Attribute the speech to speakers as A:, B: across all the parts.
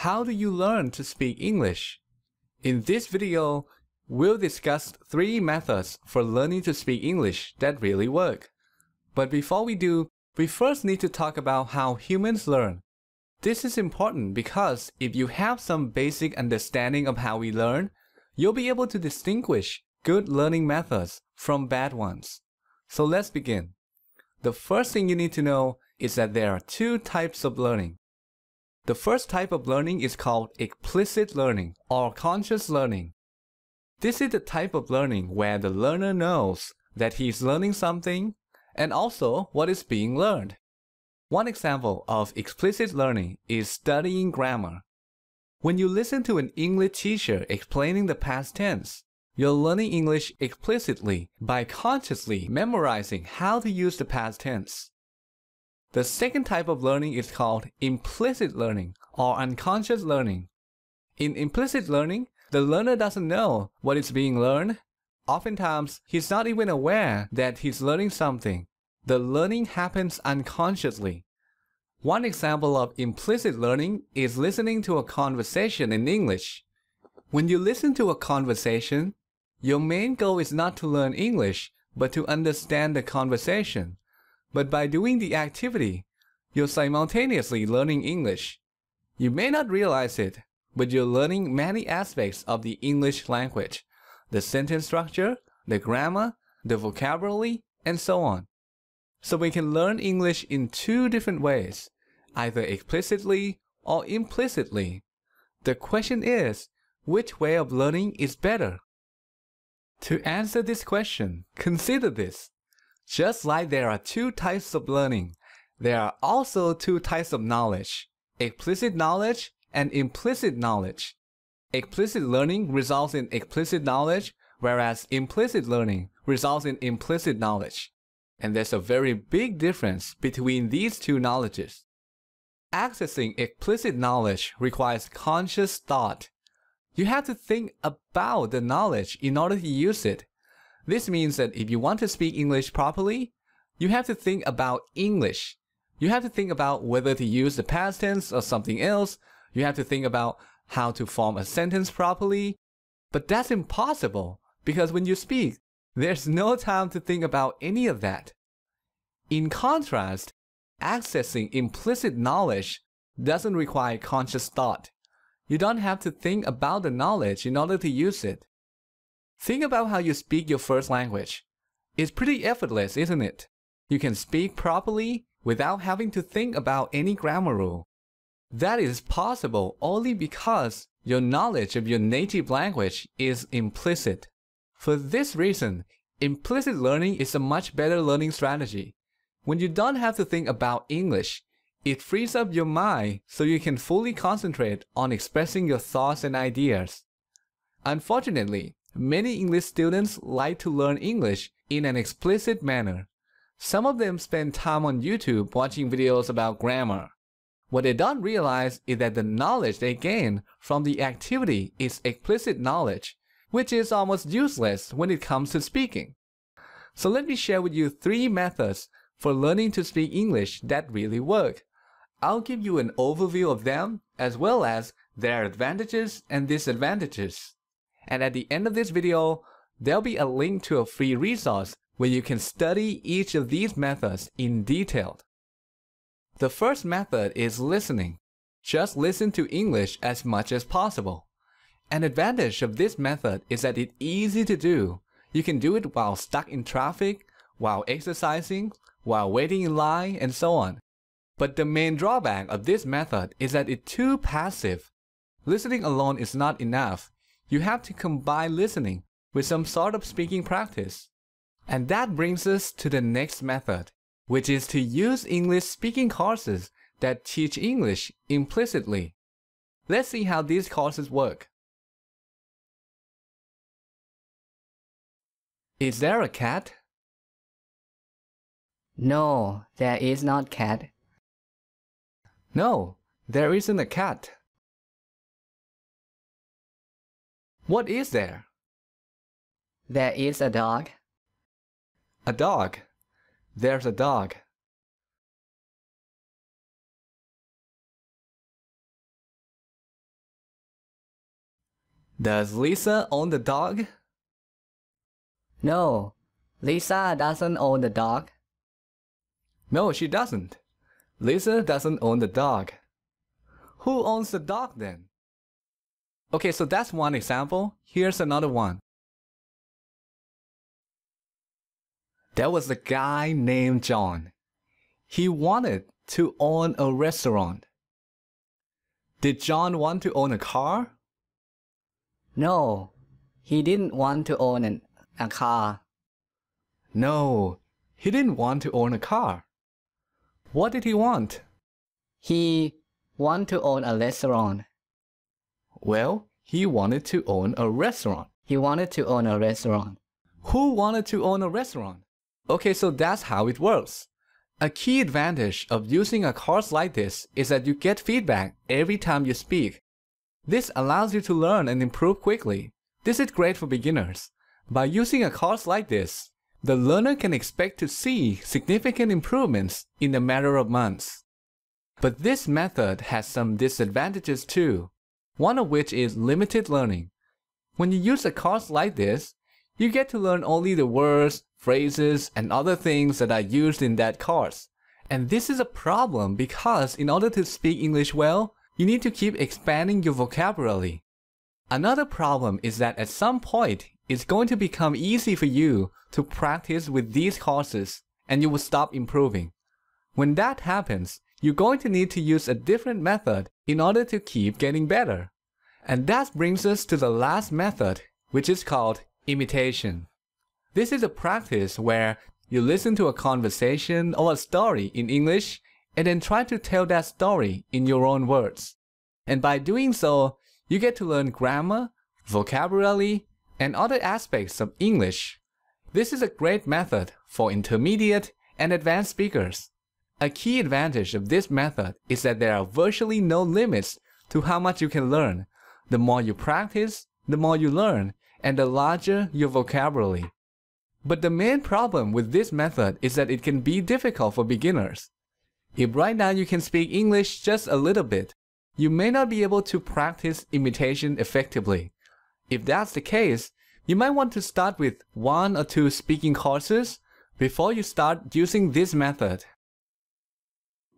A: How do you learn to speak English? In this video, we'll discuss 3 methods for learning to speak English that really work. But before we do, we first need to talk about how humans learn. This is important because if you have some basic understanding of how we learn, you'll be able to distinguish good learning methods from bad ones. So let's begin. The first thing you need to know is that there are 2 types of learning. The first type of learning is called explicit learning or conscious learning. This is the type of learning where the learner knows that he is learning something and also what is being learned. One example of explicit learning is studying grammar. When you listen to an English teacher explaining the past tense, you're learning English explicitly by consciously memorizing how to use the past tense. The second type of learning is called implicit learning or unconscious learning. In implicit learning, the learner doesn't know what is being learned. Oftentimes, he's not even aware that he's learning something. The learning happens unconsciously. One example of implicit learning is listening to a conversation in English. When you listen to a conversation, your main goal is not to learn English, but to understand the conversation. But by doing the activity, you're simultaneously learning English. You may not realize it, but you're learning many aspects of the English language, the sentence structure, the grammar, the vocabulary, and so on. So we can learn English in 2 different ways, either explicitly or implicitly. The question is, which way of learning is better? To answer this question, consider this. Just like there are 2 types of learning, there are also 2 types of knowledge, explicit knowledge and implicit knowledge. Explicit learning results in explicit knowledge, whereas implicit learning results in implicit knowledge. And there's a very big difference between these 2 knowledges. Accessing explicit knowledge requires conscious thought. You have to think about the knowledge in order to use it. This means that if you want to speak English properly, you have to think about English. You have to think about whether to use the past tense or something else. You have to think about how to form a sentence properly. But that's impossible because when you speak, there's no time to think about any of that. In contrast, accessing implicit knowledge doesn't require conscious thought. You don't have to think about the knowledge in order to use it. Think about how you speak your first language. It's pretty effortless, isn't it? You can speak properly without having to think about any grammar rule. That is possible only because your knowledge of your native language is implicit. For this reason, implicit learning is a much better learning strategy. When you don't have to think about English, it frees up your mind so you can fully concentrate on expressing your thoughts and ideas. Unfortunately, many English students like to learn English in an explicit manner. Some of them spend time on YouTube watching videos about grammar. What they don't realize is that the knowledge they gain from the activity is explicit knowledge, which is almost useless when it comes to speaking. So let me share with you 3 methods for learning to speak English that really work. I'll give you an overview of them as well as their advantages and disadvantages. And at the end of this video, there'll be a link to a free resource where you can study each of these methods in detail. The first method is listening. Just listen to English as much as possible. An advantage of this method is that it's easy to do. You can do it while stuck in traffic, while exercising, while waiting in line, and so on. But the main drawback of this method is that it's too passive. Listening alone is not enough. You have to combine listening with some sort of speaking practice. And that brings us to the next method, which is to use English speaking courses that teach English implicitly. Let's see how these courses work. Is there a cat?
B: No, there is not cat.
A: No, there isn't a cat. What is there?
B: There is a dog.
A: A dog. There's a dog. Does Lisa own the dog?
B: No, Lisa doesn't own the dog.
A: No, she doesn't. Lisa doesn't own the dog. Who owns the dog then? Okay, so that's one example. Here's another one. There was a guy named John. He wanted to own a restaurant. Did John want to own a car?
B: No, he didn't want to own a car.
A: No, he didn't want to own a car. What did he want?
B: He wanted to own a restaurant.
A: Well, he wanted to own a restaurant.
B: He wanted to own a restaurant.
A: Who wanted to own a restaurant? Okay, so that's how it works. A key advantage of using a course like this is that you get feedback every time you speak. This allows you to learn and improve quickly. This is great for beginners. By using a course like this, the learner can expect to see significant improvements in a matter of months. But this method has some disadvantages too, one of which is limited learning. When you use a course like this, you get to learn only the words, phrases, and other things that are used in that course. And this is a problem because in order to speak English well, you need to keep expanding your vocabulary. Another problem is that at some point, it's going to become easy for you to practice with these courses, and you will stop improving. When that happens, you're going to need to use a different method in order to keep getting better. And that brings us to the last method, which is called imitation. This is a practice where you listen to a conversation or a story in English and then try to tell that story in your own words. And by doing so, you get to learn grammar, vocabulary, and other aspects of English. This is a great method for intermediate and advanced speakers. A key advantage of this method is that there are virtually no limits to how much you can learn. The more you practice, the more you learn, and the larger your vocabulary. But the main problem with this method is that it can be difficult for beginners. If right now you can speak English just a little bit, you may not be able to practice imitation effectively. If that's the case, you might want to start with 1 or 2 speaking courses before you start using this method.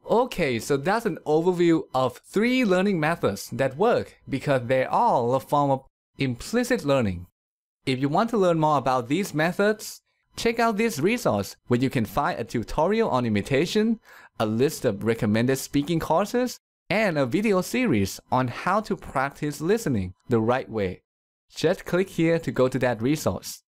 A: Okay, so that's an overview of 3 learning methods that work because they're all a form of implicit learning. If you want to learn more about these methods, check out this resource where you can find a tutorial on imitation, a list of recommended speaking courses, and a video series on how to practice listening the right way. Just click here to go to that resource.